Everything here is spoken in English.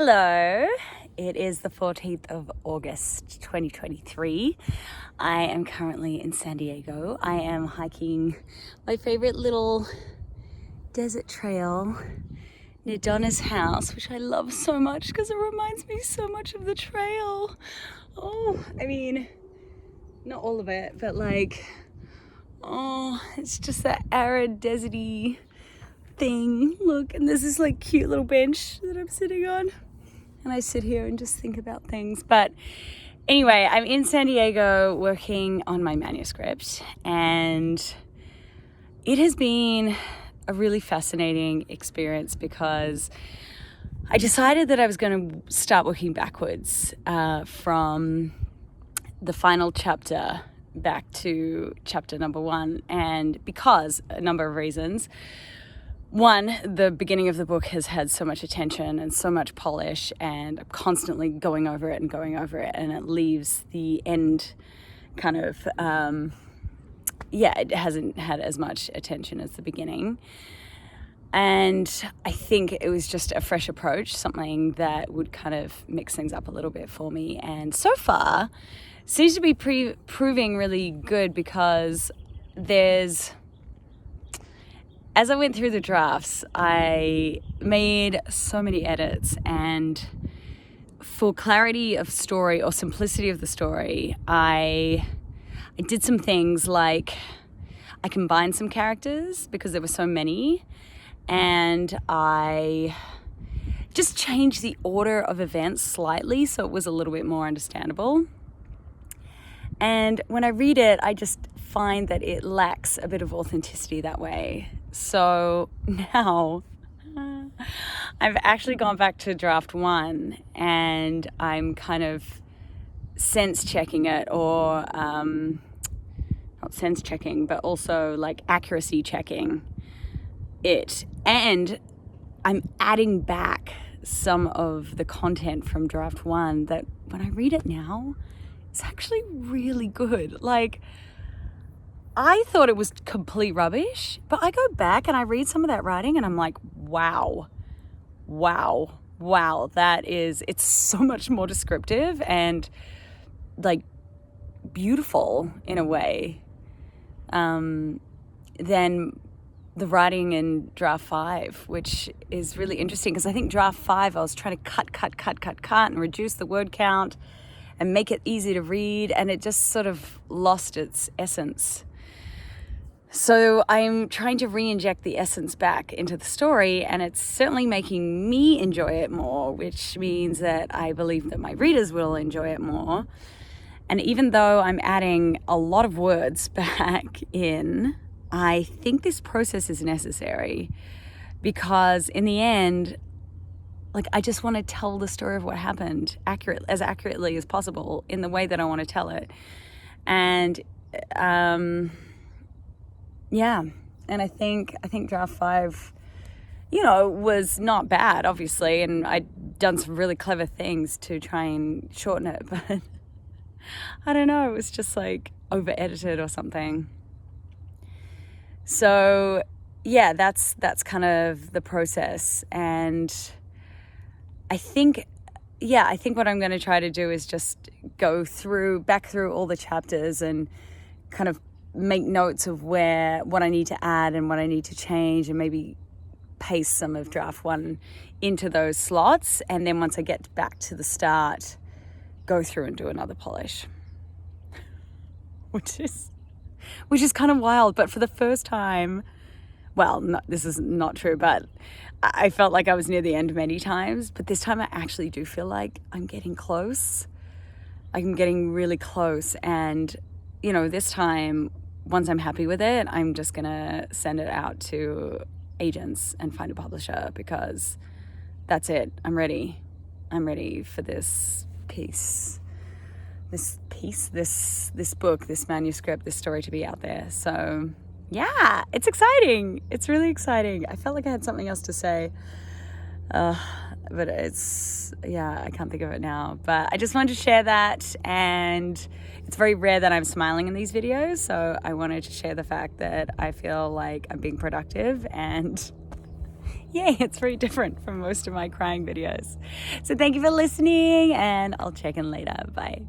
Hello, it is the 14th of August 2023. I am currently in San Diego. I am hiking my favorite little desert trail near Donna's house, which I love so much because it reminds me so much of the trail. Not all of it, but it's just that arid, deserty thing. Look, and there's this cute little bench that I'm sitting on. And I sit here and just think about things. But anyway, I'm in San Diego working on my manuscript, and it has been a really fascinating experience because I decided that I was going to start working backwards from the final chapter back to chapter number 1, and because a number of reasons. One, the beginning of the book has had so much attention and so much polish, and I'm constantly going over it, and it leaves the end kind of, it hasn't had as much attention as the beginning. And I think it was just a fresh approach, something that would kind of mix things up a little bit for me. And so far, seems to be proving really good because as I went through the drafts, I made so many edits, and for clarity of story or simplicity of the story, I did some things like I combined some characters because there were so many, and I just changed the order of events slightly so it was a little bit more understandable. And when I read it, I just find that it lacks a bit of authenticity that way. So now I've actually gone back to draft 1, and I'm kind of sense checking it, or not sense checking, but also accuracy checking it. And I'm adding back some of the content from draft 1 that when I read it now, it's actually really good. I thought it was complete rubbish, but I go back and I read some of that writing and I'm like, wow, it's so much more descriptive and beautiful in a way than the writing in draft 5, which is really interesting because I think draft 5 I was trying to cut and reduce the word count and make it easy to read, and it just sort of lost its essence. So I'm trying to re-inject the essence back into the story, and it's certainly making me enjoy it more, which means that I believe that my readers will enjoy it more. And even though I'm adding a lot of words back in, I think this process is necessary because in the end, I just want to tell the story of what happened as accurately as possible in the way that I want to tell it. And and I think draft 5, was not bad, obviously, and I'd done some really clever things to try and shorten it, but I don't know, it was just over edited or something. So that's kind of the process. And I think what I'm going to try to do is just go back through all the chapters and kind of make notes of what I need to add and what I need to change, and maybe paste some of draft 1 into those slots. And then once I get back to the start, go through and do another polish, which is kind of wild. But for the first time, this is not true, but I felt like I was near the end many times, but this time I actually do feel like I'm getting close. I'm getting really close. And, this time, once I'm happy with it, I'm just going to send it out to agents and find a publisher because that's it. I'm ready. I'm ready for this piece, this book, this manuscript, this story to be out there. So yeah, it's exciting. It's really exciting. I felt like I had something else to say, but I can't think of it now. But I just wanted to share that, and it's very rare that I'm smiling in these videos, so I wanted to share the fact that I feel like I'm being productive, and Yay, it's very different from most of my crying videos. So thank you for listening, and I'll check in later. Bye.